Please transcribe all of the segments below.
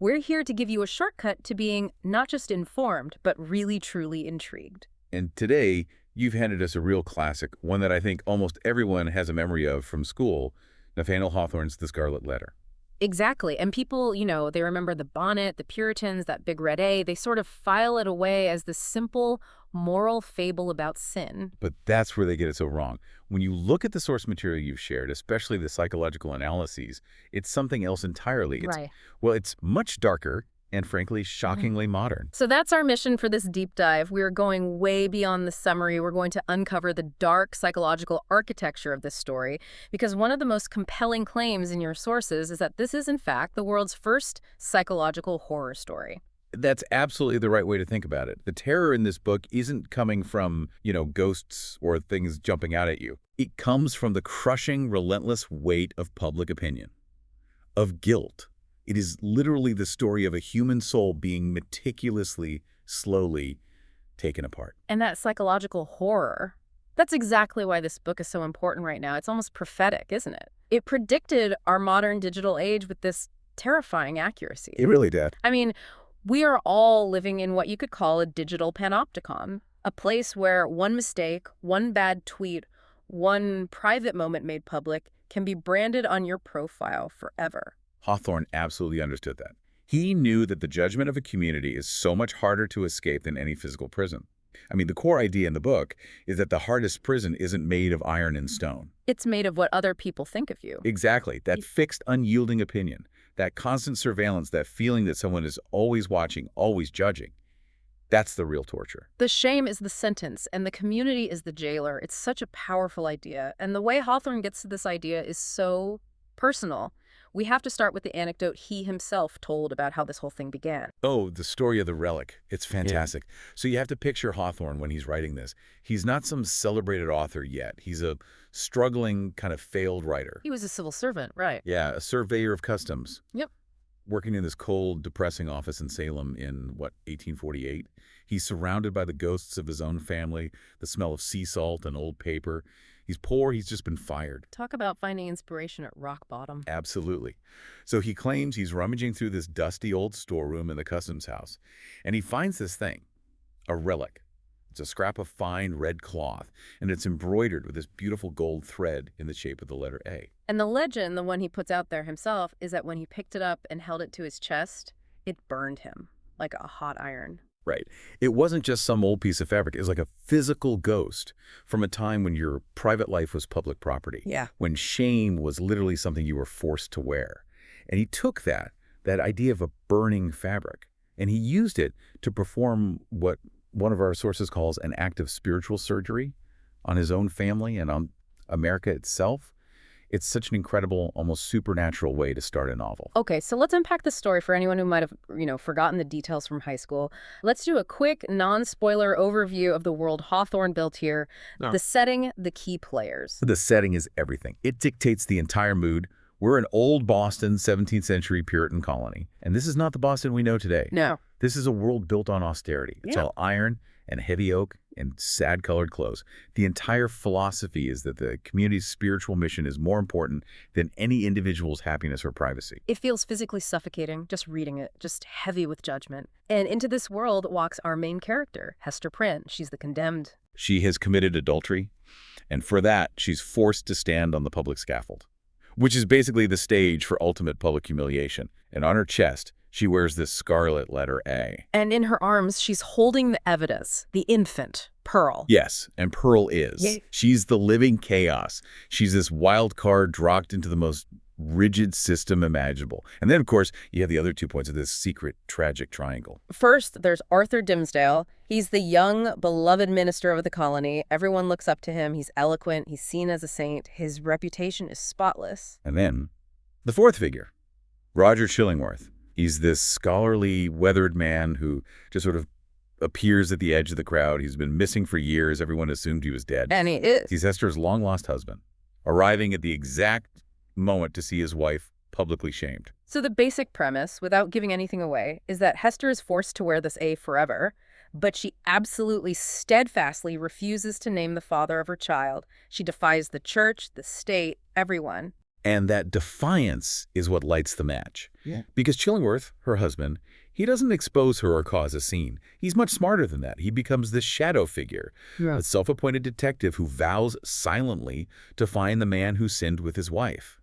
We're here to give you a shortcut to being not just informed, but really truly intrigued. And today, you've handed us a real classic, one that I think almost everyone has a memory of from school, Nathaniel Hawthorne's The Scarlet Letter. Exactly. And people, they remember the bonnet, the Puritans, that big red A. They sort of file it away as this simple moral fable about sin. But that's where they get it so wrong. When you look at the source material you've shared, especially the psychological analyses, it's something else entirely. Right. Well, it's much darker and, frankly, shockingly modern. So that's our mission for this deep dive. We're going way beyond the summary. We're going to uncover the dark psychological architecture of this story, because one of the most compelling claims in your sources is that this is, in fact, the world's first psychological horror story. That's absolutely the right way to think about it. The terror in this book isn't coming from, ghosts or things jumping out at you. It comes from the crushing, relentless weight of public opinion, of guilt. It is literally the story of a human soul being meticulously, slowly taken apart. And that psychological horror, that's exactly why this book is so important right now. It's almost prophetic, isn't it? It predicted our modern digital age with this terrifying accuracy. It really did. I mean, we are all living in what you could call a digital panopticon, a place where one mistake, one bad tweet, one private moment made public can be branded on your profile forever. Hawthorne absolutely understood that. He knew that the judgment of a community is so much harder to escape than any physical prison. I mean, the core idea in the book is that the hardest prison isn't made of iron and stone. It's made of what other people think of you. Exactly. That fixed, unyielding opinion, that constant surveillance, that feeling that someone is always watching, always judging. That's the real torture. The shame is the sentence, and the community is the jailer. It's such a powerful idea. And the way Hawthorne gets to this idea is so personal. We have to start with the anecdote he himself told about how this whole thing began. Oh, the story of the relic. It's fantastic. Yeah. So you have to picture Hawthorne when he's writing this. He's not some celebrated author yet. He's a struggling, kind of failed writer. He was a civil servant, right? Yeah, a surveyor of customs. Yep. Working in this cold, depressing office in Salem in, 1848. He's surrounded by the ghosts of his own family, the smell of sea salt and old paper. He's poor, he's just been fired. Talk about finding inspiration at rock bottom. Absolutely. So he claims he's rummaging through this dusty old storeroom in the customs house, and he finds this thing, a relic. It's a scrap of fine red cloth, and it's embroidered with this beautiful gold thread in the shape of the letter A. And the legend, the one he puts out there himself, is that when he picked it up and held it to his chest, it burned him like a hot iron. Right. It wasn't just some old piece of fabric. It was like a physical ghost from a time when your private life was public property. Yeah. When shame was literally something you were forced to wear. And he took that idea of a burning fabric, and he used it to perform what one of our sources calls an act of spiritual surgery on his own family and on America itself. It's such an incredible, almost supernatural way to start a novel. Okay, so let's unpack the story for anyone who might have, forgotten the details from high school. Let's do a quick, non-spoiler overview of the world Hawthorne built here. The setting, the key players. The setting is everything. It dictates the entire mood. We're an old Boston, 17th-century Puritan colony. And this is not the Boston we know today. No. This is a world built on austerity. It's all iron and heavy oak and sad-colored clothes. The entire philosophy is that the community's spiritual mission is more important than any individual's happiness or privacy. It feels physically suffocating, just reading it, just heavy with judgment. And into this world walks our main character, Hester Prynne. She's the condemned. She has committed adultery, and for that, she's forced to stand on the public scaffold, which is basically the stage for ultimate public humiliation. And on her chest, she wears this scarlet letter A. And in her arms, she's holding the evidence, the infant, Pearl. Yes, and Pearl is. Yeah. She's the living chaos. She's this wild card dropped into the most rigid system imaginable. And then, of course, you have the other 2 points of this secret, tragic triangle. First, there's Arthur Dimmesdale. He's the young, beloved minister of the colony. Everyone looks up to him. He's eloquent. He's seen as a saint. His reputation is spotless. And then, the fourth figure, Roger Chillingworth. He's this scholarly, weathered man who just sort of appears at the edge of the crowd. He's been missing for years. Everyone assumed he was dead. And he is. He's Hester's long-lost husband, arriving at the exact moment to see his wife publicly shamed. So the basic premise, without giving anything away, is that Hester is forced to wear this A forever, but she absolutely steadfastly refuses to name the father of her child. She defies the church, the state, everyone. And that defiance is what lights the match. Yeah. Because Chillingworth, her husband, he doesn't expose her or cause a scene. He's much smarter than that. He becomes this shadow figure, Yeah. a self-appointed detective who vows silently to find the man who sinned with his wife.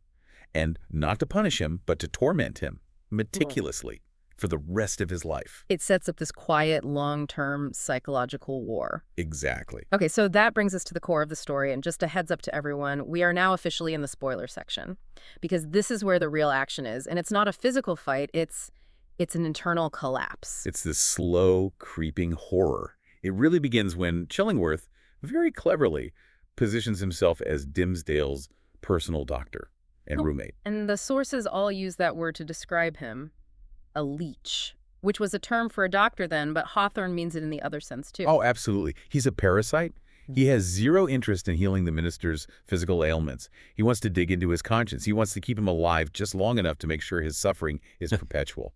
And not to punish him, but to torment him meticulously for the rest of his life. It sets up this quiet, long-term psychological war. Exactly. Okay, so that brings us to the core of the story, and just a heads up to everyone, we are now officially in the spoiler section, because this is where the real action is, and it's not a physical fight, it's an internal collapse. It's this slow, creeping horror. It really begins when Chillingworth, very cleverly, positions himself as Dimmesdale's personal doctor and roommate. And the sources all use that word to describe him, a leech, which was a term for a doctor then, but Hawthorne means it in the other sense too. Oh, absolutely. He's a parasite. He has zero interest in healing the minister's physical ailments. He wants to dig into his conscience. He wants to keep him alive just long enough to make sure his suffering is perpetual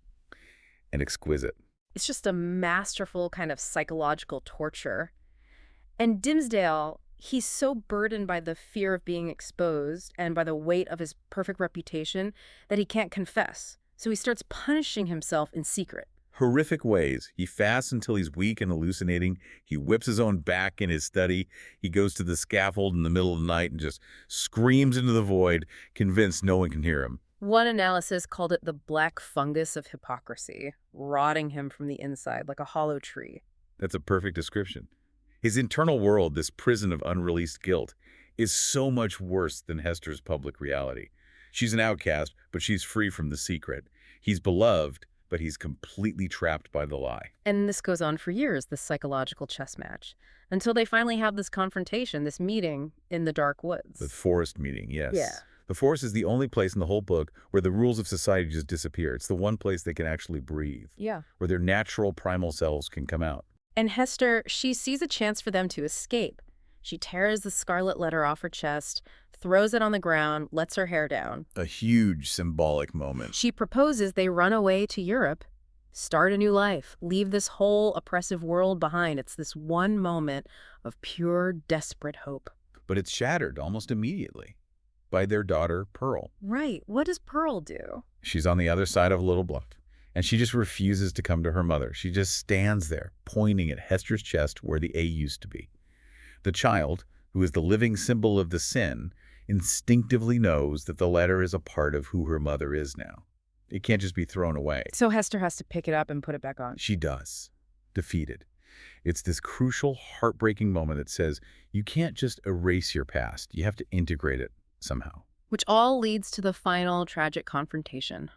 and exquisite. It's just a masterful kind of psychological torture. And Dimmesdale, he's so burdened by the fear of being exposed and by the weight of his perfect reputation that he can't confess. So he starts punishing himself in secret. Horrific ways. He fasts until he's weak and hallucinating. He whips his own back in his study. He goes to the scaffold in the middle of the night and just screams into the void, convinced no one can hear him. One analysis called it the black fungus of hypocrisy, rotting him from the inside like a hollow tree. That's a perfect description. His internal world, this prison of unreleased guilt, is so much worse than Hester's public reality. She's an outcast, but she's free from the secret. He's beloved, but he's completely trapped by the lie. And this goes on for years, this psychological chess match, until they finally have this confrontation, this meeting in the dark woods. The forest meeting, yes. Yeah. The forest is the only place in the whole book where the rules of society just disappear. It's the one place they can actually breathe, Yeah. where their natural primal selves can come out. And Hester, she sees a chance for them to escape. She tears the Scarlet Letter off her chest, throws it on the ground, lets her hair down. A huge symbolic moment. She proposes they run away to Europe, start a new life, leave this whole oppressive world behind. It's this one moment of pure, desperate hope. But it's shattered almost immediately by their daughter, Pearl. Right. What does Pearl do? She's on the other side of a little bluff, and she just refuses to come to her mother. She just stands there, pointing at Hester's chest where the A used to be. The child, who is the living symbol of the sin, instinctively knows that the letter is a part of who her mother is now. It can't just be thrown away. So Hester has to pick it up and put it back on. She does, defeated. It's this crucial, heartbreaking moment that says you can't just erase your past. You have to integrate it somehow. Which all leads to the final tragic confrontation.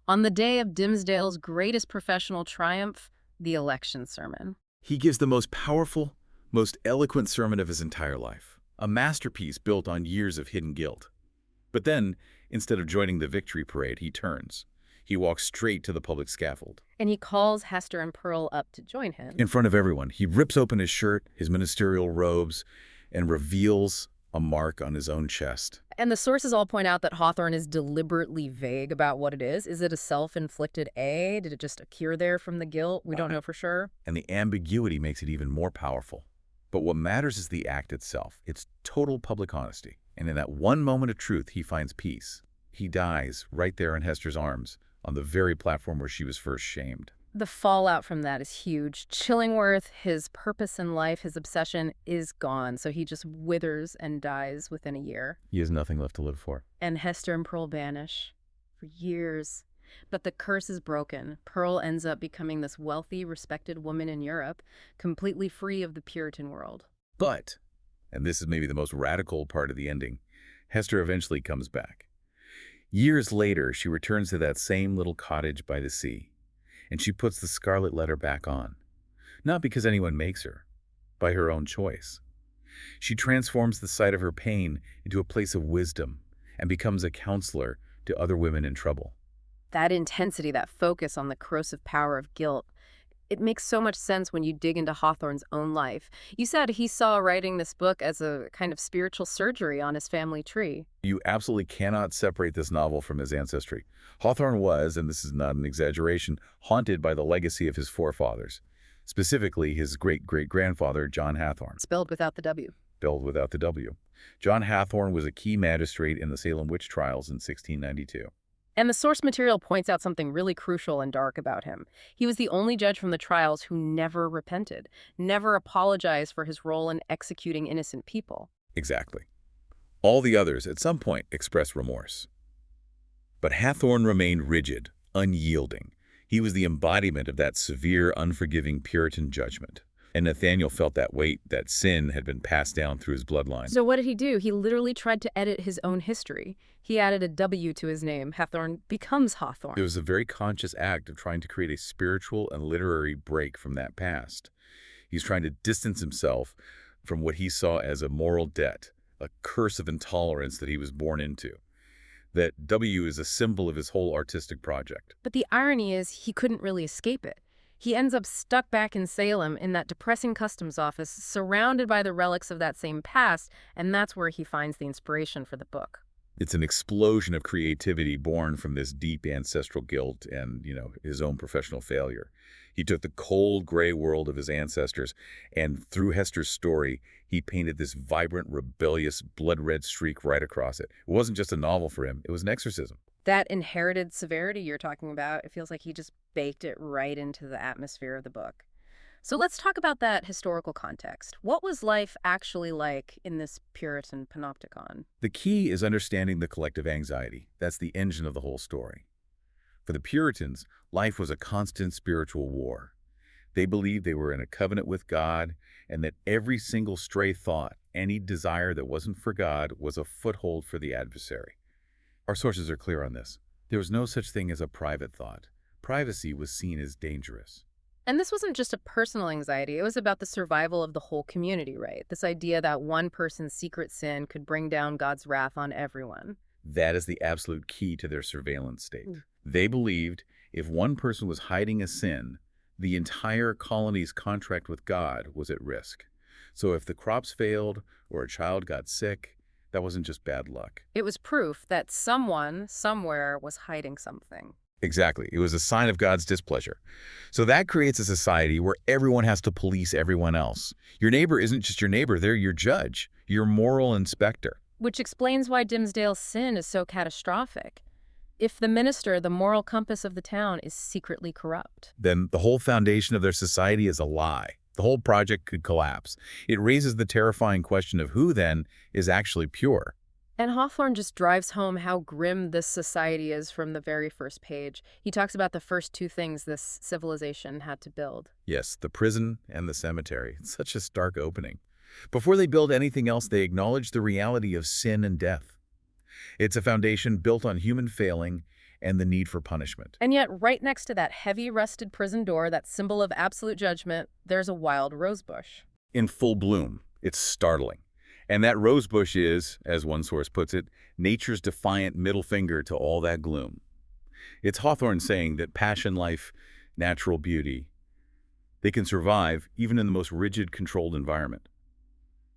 On the day of Dimmesdale's greatest professional triumph, the election sermon. He gives the most powerful, most eloquent sermon of his entire life, a masterpiece built on years of hidden guilt. But then, instead of joining the victory parade, he turns. He walks straight to the public scaffold. And he calls Hester and Pearl up to join him. In front of everyone, he rips open his shirt, his ministerial robes, and reveals a mark on his own chest. And the sources all point out that Hawthorne is deliberately vague about what it is. Is it a self-inflicted A? Did it just appear there from the guilt? We don't know for sure. And the ambiguity makes it even more powerful. But what matters is the act itself. It's total public honesty. And in that one moment of truth, he finds peace. He dies right there in Hester's arms, on the very platform where she was first shamed. The fallout from that is huge. Chillingworth, his purpose in life, his obsession is gone. So he just withers and dies within a year. He has nothing left to live for. And Hester and Pearl vanish for years. But the curse is broken. Pearl ends up becoming this wealthy, respected woman in Europe, completely free of the Puritan world. But, and this is maybe the most radical part of the ending, Hester eventually comes back. Years later, she returns to that same little cottage by the sea, and she puts the Scarlet Letter back on. Not because anyone makes her, by her own choice. She transforms the site of her pain into a place of wisdom and becomes a counselor to other women in trouble. That intensity, that focus on the corrosive power of guilt, it makes so much sense when you dig into Hawthorne's own life. You said he saw writing this book as a kind of spiritual surgery on his family tree. You absolutely cannot separate this novel from his ancestry. Hawthorne was, and this is not an exaggeration, haunted by the legacy of his forefathers, specifically his great-great-grandfather, John Hawthorne. Spelled without the W. Spelled without the W. John Hathorne was a key magistrate in the Salem witch trials in 1692. And the source material points out something really crucial and dark about him. He was the only judge from the trials who never repented, never apologized for his role in executing innocent people. Exactly. All the others, at some point, expressed remorse. But Hathorne remained rigid, unyielding. He was the embodiment of that severe, unforgiving Puritan judgment. And Nathaniel felt that weight, that sin had been passed down through his bloodline. So what did he do? He literally tried to edit his own history. He added a W to his name. Hathorne becomes Hawthorne. It was a very conscious act of trying to create a spiritual and literary break from that past. He's trying to distance himself from what he saw as a moral debt, a curse of intolerance that he was born into. That W is a symbol of his whole artistic project. But the irony is he couldn't really escape it. He ends up stuck back in Salem in that depressing customs office, surrounded by the relics of that same past, and that's where he finds the inspiration for the book. It's an explosion of creativity born from this deep ancestral guilt and, his own professional failure. He took the cold, gray world of his ancestors, and through Hester's story, he painted this vibrant, rebellious, blood-red streak right across it. It wasn't just a novel for him, it was an exorcism. That inherited severity you're talking about, it feels like he just baked it right into the atmosphere of the book. So let's talk about that historical context. What was life actually like in this Puritan panopticon? The key is understanding the collective anxiety. That's the engine of the whole story. For the Puritans, life was a constant spiritual war. They believed they were in a covenant with God and that every single stray thought, any desire that wasn't for God, was a foothold for the adversary. Our sources are clear on this. There was no such thing as a private thought. Privacy was seen as dangerous. And this wasn't just a personal anxiety. It was about the survival of the whole community, right? This idea that one person's secret sin could bring down God's wrath on everyone. That is the absolute key to their surveillance state. They believed if one person was hiding a sin, the entire colony's contract with God was at risk. So if the crops failed or a child got sick, that wasn't just bad luck. It was proof that someone, somewhere, was hiding something. Exactly. It was a sign of God's displeasure. So that creates a society where everyone has to police everyone else. Your neighbor isn't just your neighbor, they're your judge, your moral inspector. Which explains why Dimmesdale's sin is so catastrophic. If the minister, the moral compass of the town, is secretly corrupt, then the whole foundation of their society is a lie. The whole project could collapse. It raises the terrifying question of who, then, is actually pure. And Hawthorne just drives home how grim this society is from the very first page. He talks about the first two things this civilization had to build. Yes, the prison and the cemetery. It's such a stark opening. Before they build anything else, they acknowledge the reality of sin and death. It's a foundation built on human failing and the need for punishment. And yet, right next to that heavy rusted prison door, that symbol of absolute judgment, there's a wild rosebush. In full bloom. It's startling. And that rosebush is, as one source puts it, nature's defiant middle finger to all that gloom. It's Hawthorne saying that passion, life, natural beauty, they can survive even in the most rigid, controlled environment.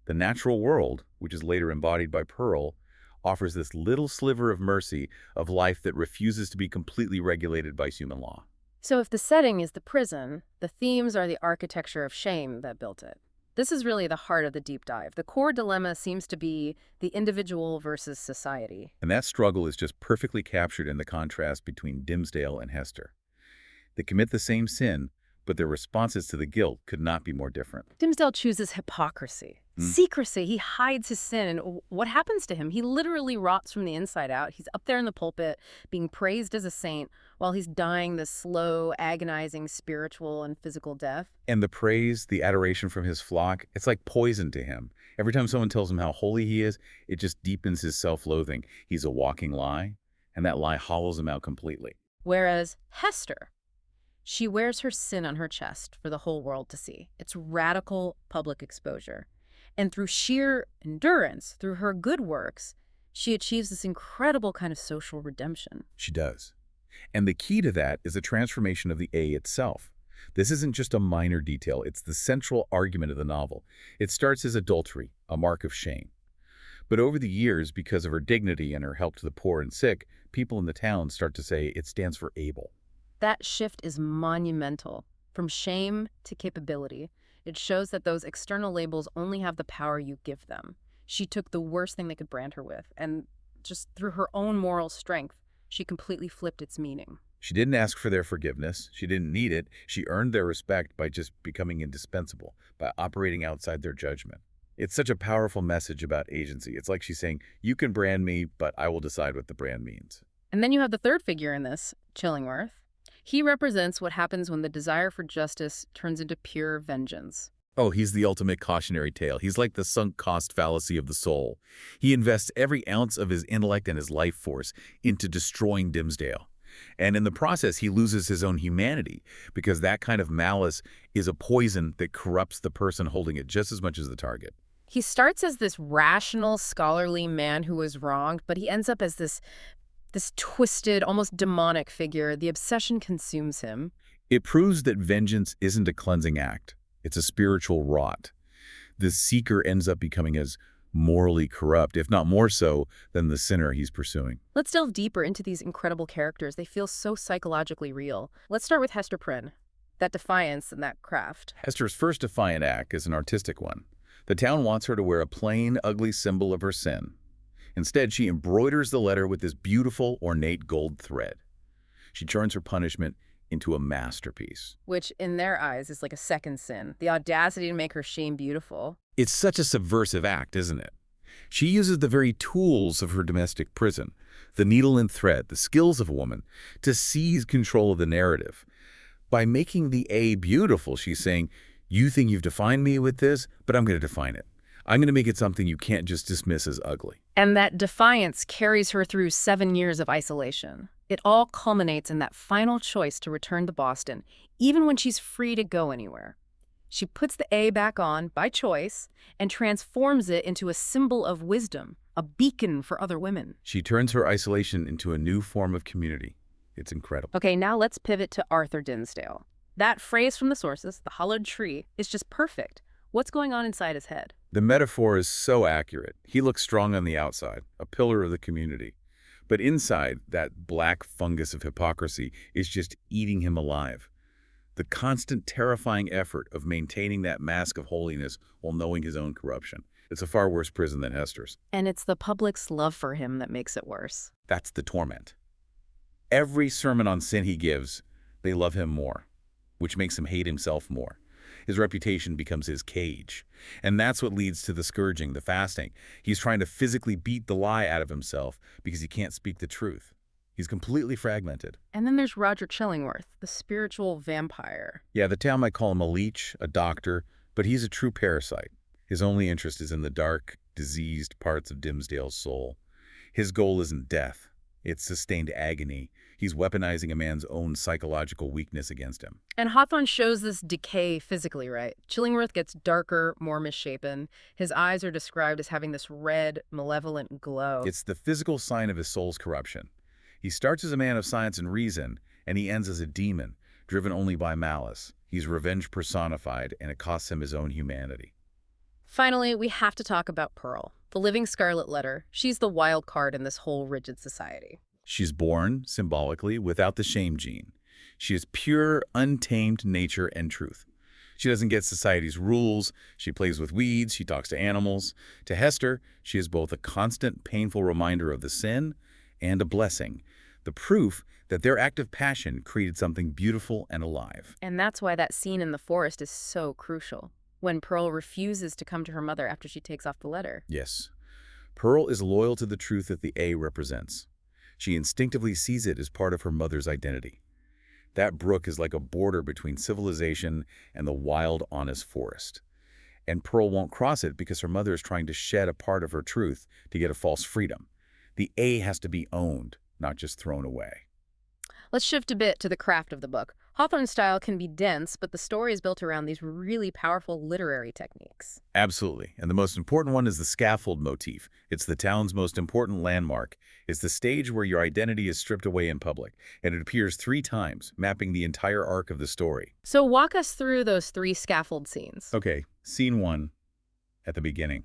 The natural world, which is later embodied by Pearl, offers this little sliver of mercy of life that refuses to be completely regulated by human law. So if the setting is the prison, the themes are the architecture of shame that built it. This is really the heart of the deep dive. The core dilemma seems to be the individual versus society. And that struggle is just perfectly captured in the contrast between Dimmesdale and Hester. They commit the same sin, but their responses to the guilt could not be more different. Dimmesdale chooses hypocrisy. Secrecy. He hides his sin. And what happens to him? He literally rots from the inside out. He's up there in the pulpit being praised as a saint while he's dying this slow, agonizing spiritual and physical death. And the praise, the adoration from his flock, it's like poison to him. Every time someone tells him how holy he is, it just deepens his self-loathing. He's a walking lie, and that lie hollows him out completely. Whereas Hester, she wears her sin on her chest for the whole world to see. It's radical public exposure. And through sheer endurance, through her good works, she achieves this incredible kind of social redemption. She does. And the key to that is the transformation of the A itself. This isn't just a minor detail, it's the central argument of the novel. It starts as adultery, a mark of shame. But over the years, because of her dignity and her help to the poor and sick, people in the town start to say it stands for Abel. That shift is monumental. From shame to capability. It shows that those external labels only have the power you give them. She took the worst thing they could brand her with, and just through her own moral strength, she completely flipped its meaning. She didn't ask for their forgiveness. She didn't need it. She earned their respect by just becoming indispensable, by operating outside their judgment. It's such a powerful message about agency. It's like she's saying, you can brand me, but I will decide what the brand means. And then you have the third figure in this, Chillingworth. He represents what happens when the desire for justice turns into pure vengeance. Oh, he's the ultimate cautionary tale. He's like the sunk cost fallacy of the soul. He invests every ounce of his intellect and his life force into destroying Dimmesdale. And in the process, he loses his own humanity, because that kind of malice is a poison that corrupts the person holding it just as much as the target. He starts as this rational, scholarly man who was wronged, but he ends up as this twisted, almost demonic figure. The obsession consumes him. It proves that vengeance isn't a cleansing act. It's a spiritual rot. The seeker ends up becoming as morally corrupt, if not more so, than the sinner he's pursuing. Let's delve deeper into these incredible characters. They feel so psychologically real. Let's start with Hester Prynne, that defiance and that craft. Hester's first defiant act is an artistic one. The town wants her to wear a plain, ugly symbol of her sin. Instead, she embroiders the letter with this beautiful, ornate gold thread. She turns her punishment into a masterpiece. Which, in their eyes, is like a second sin. The audacity to make her shame beautiful. It's such a subversive act, isn't it? She uses the very tools of her domestic prison, the needle and thread, the skills of a woman, to seize control of the narrative. By making the A beautiful, she's saying, you think you've defined me with this, but I'm going to define it. I'm going to make it something you can't just dismiss as ugly. And that defiance carries her through 7 years of isolation. It all culminates in that final choice to return to Boston, even when she's free to go anywhere. She puts the A back on by choice and transforms it into a symbol of wisdom, a beacon for other women. She turns her isolation into a new form of community. It's incredible. Okay, now let's pivot to Arthur Dimmesdale. That phrase from the sources, the hollowed tree, is just perfect. What's going on inside his head? The metaphor is so accurate. He looks strong on the outside, a pillar of the community. But inside, that black fungus of hypocrisy is just eating him alive. The constant, terrifying effort of maintaining that mask of holiness while knowing his own corruption. It's a far worse prison than Hester's. And it's the public's love for him that makes it worse. That's the torment. Every sermon on sin he gives, they love him more, which makes him hate himself more. His reputation becomes his cage. And that's what leads to the scourging, the fasting. He's trying to physically beat the lie out of himself because he can't speak the truth. He's completely fragmented. And then there's Roger Chillingworth, the spiritual vampire. Yeah, the town might call him a leech, a doctor, but he's a true parasite. His only interest is in the dark, diseased parts of Dimmesdale's soul. His goal isn't death. It's sustained agony. He's weaponizing a man's own psychological weakness against him. And Hawthorne shows this decay physically, right? Chillingworth gets darker, more misshapen. His eyes are described as having this red, malevolent glow. It's the physical sign of his soul's corruption. He starts as a man of science and reason, and he ends as a demon, driven only by malice. He's revenge personified, and it costs him his own humanity. Finally, we have to talk about Pearl, the living Scarlet Letter. She's the wild card in this whole rigid society. She's born, symbolically, without the shame gene. She is pure, untamed nature and truth. She doesn't get society's rules. She plays with weeds. She talks to animals. To Hester, she is both a constant, painful reminder of the sin and a blessing, the proof that their act of passion created something beautiful and alive. And that's why that scene in the forest is so crucial, when Pearl refuses to come to her mother after she takes off the letter. Yes. Pearl is loyal to the truth that the A represents. She instinctively sees it as part of her mother's identity. That brook is like a border between civilization and the wild, honest forest. And Pearl won't cross it because her mother is trying to shed a part of her truth to get a false freedom. The A has to be owned, not just thrown away. Let's shift a bit to the craft of the book. Hawthorne's style can be dense, but the story is built around these really powerful literary techniques. Absolutely. And the most important one is the scaffold motif. It's the town's most important landmark. It's the stage where your identity is stripped away in public, and it appears 3 times, mapping the entire arc of the story. So walk us through those 3 scaffold scenes. Okay, scene 1, at the beginning.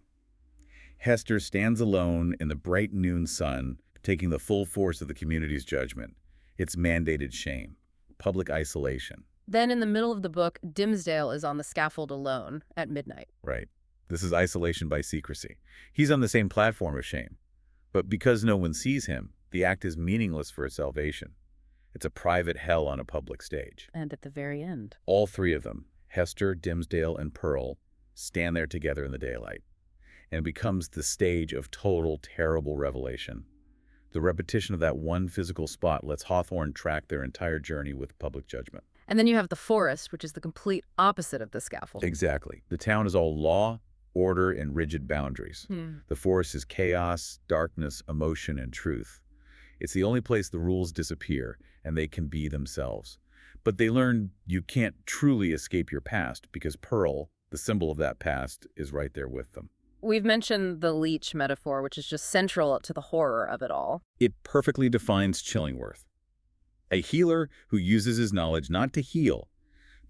Hester stands alone in the bright noon sun, taking the full force of the community's judgment. It's mandated shame, public isolation. Then in the middle of the book, Dimmesdale is on the scaffold alone at midnight. Right. This is isolation by secrecy. He's on the same platform as shame. But because no one sees him, the act is meaningless for his salvation. It's a private hell on a public stage. And at the very end. All three of them, Hester, Dimmesdale, and Pearl, stand there together in the daylight. And it becomes the stage of total, terrible revelation. The repetition of that one physical spot lets Hawthorne track their entire journey with public judgment. And then you have the forest, which is the complete opposite of the scaffold. Exactly. The town is all law, order, and rigid boundaries. The forest is chaos, darkness, emotion, and truth. It's the only place the rules disappear, and they can be themselves. But they learn you can't truly escape your past because Pearl, the symbol of that past, is right there with them. We've mentioned the leech metaphor, which is just central to the horror of it all. It perfectly defines Chillingworth. A healer who uses his knowledge not to heal,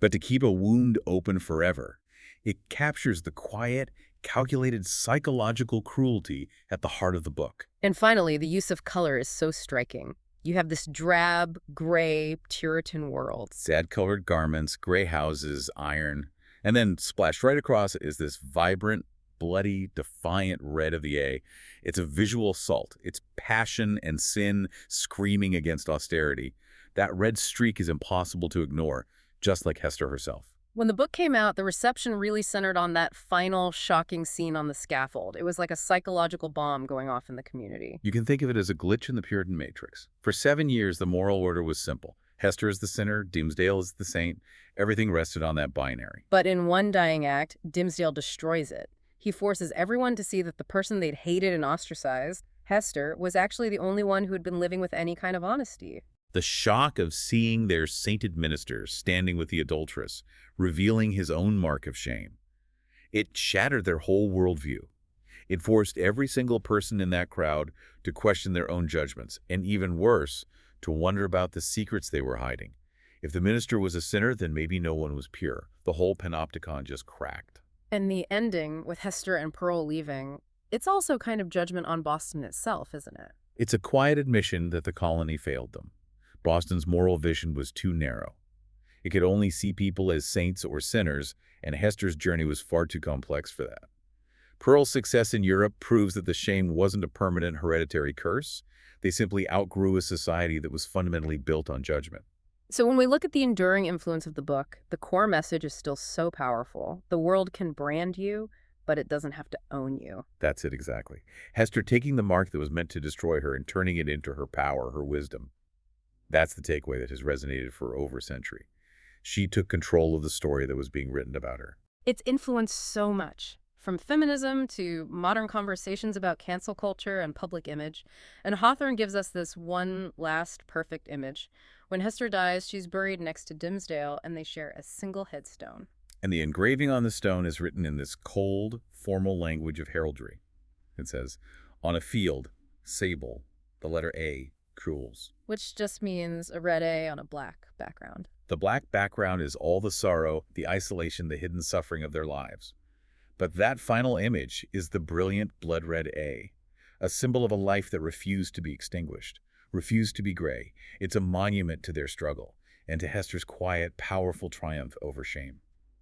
but to keep a wound open forever. It captures the quiet, calculated psychological cruelty at the heart of the book. And finally, the use of color is so striking. You have this drab, gray, Puritan world. Sad-colored garments, gray houses, iron, and then splashed right across it is this vibrant, bloody, defiant red of the A. It's a visual assault. It's passion and sin screaming against austerity. That red streak is impossible to ignore, just like Hester herself. When the book came out, the reception really centered on that final, shocking scene on the scaffold. It was like a psychological bomb going off in the community. You can think of it as a glitch in the Puritan matrix. For 7 years, the moral order was simple. Hester is the sinner, Dimmesdale is the saint. Everything rested on that binary. But in one dying act, Dimmesdale destroys it. He forces everyone to see that the person they'd hated and ostracized, Hester, was actually the only one who had been living with any kind of honesty. The shock of seeing their sainted minister standing with the adulteress, revealing his own mark of shame. It shattered their whole worldview. It forced every single person in that crowd to question their own judgments, and even worse, to wonder about the secrets they were hiding. If the minister was a sinner, then maybe no one was pure. The whole panopticon just cracked. And the ending, with Hester and Pearl leaving, it's also kind of judgment on Boston itself, isn't it? It's a quiet admission that the colony failed them. Boston's moral vision was too narrow. It could only see people as saints or sinners, and Hester's journey was far too complex for that. Pearl's success in Europe proves that the shame wasn't a permanent hereditary curse. They simply outgrew a society that was fundamentally built on judgment. So when we look at the enduring influence of the book, the core message is still so powerful. The world can brand you, but it doesn't have to own you. That's it exactly. Hester taking the mark that was meant to destroy her and turning it into her power, her wisdom. That's the takeaway that has resonated for over a century. She took control of the story that was being written about her. It's influenced so much, from feminism to modern conversations about cancel culture and public image. And Hawthorne gives us this one last perfect image. When Hester dies, she's buried next to Dimmesdale, and they share a single headstone. And the engraving on the stone is written in this cold, formal language of heraldry. It says, on a field, sable, the letter A, cruels. Which just means a red A on a black background. The black background is all the sorrow, the isolation, the hidden suffering of their lives. But that final image is the brilliant blood-red A, a symbol of a life that refused to be extinguished, refused to be gray. It's a monument to their struggle and to Hester's quiet, powerful triumph over shame.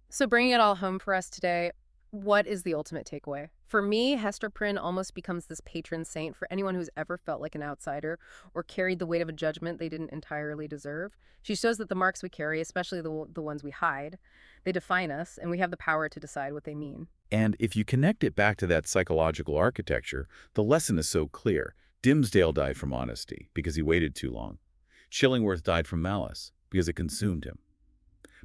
So bringing it all home for us today, what is the ultimate takeaway? For me, Hester Prynne almost becomes this patron saint for anyone who's ever felt like an outsider or carried the weight of a judgment they didn't entirely deserve. She shows that the marks we carry, especially the ones we hide, they define us, and we have the power to decide what they mean. And if you connect it back to that psychological architecture, the lesson is so clear. Dimmesdale died from honesty because he waited too long. Chillingworth died from malice because it consumed him.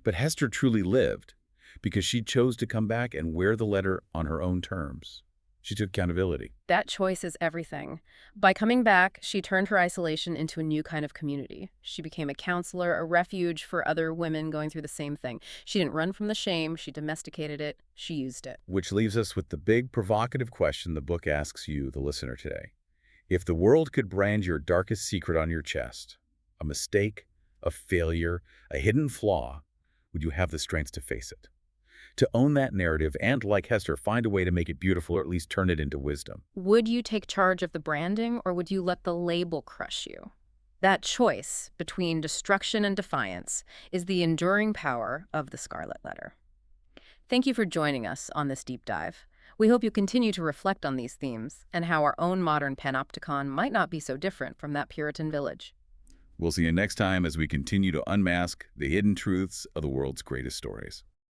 But Hester truly lived because she chose to come back and wear the letter on her own terms. She took accountability. That choice is everything. By coming back, she turned her isolation into a new kind of community. She became a counselor, a refuge for other women going through the same thing. She didn't run from the shame, she domesticated it, she used it. Which leaves us with the big provocative question the book asks you, the listener, today. If the world could brand your darkest secret on your chest, a mistake, a failure, a hidden flaw, would you have the strength to face it? To own that narrative and, like Hester, find a way to make it beautiful or at least turn it into wisdom. Would you take charge of the branding, or would you let the label crush you? That choice between destruction and defiance is the enduring power of the Scarlet Letter. Thank you for joining us on this deep dive. We hope you continue to reflect on these themes and how our own modern panopticon might not be so different from that Puritan village. We'll see you next time as we continue to unmask the hidden truths of the world's greatest stories.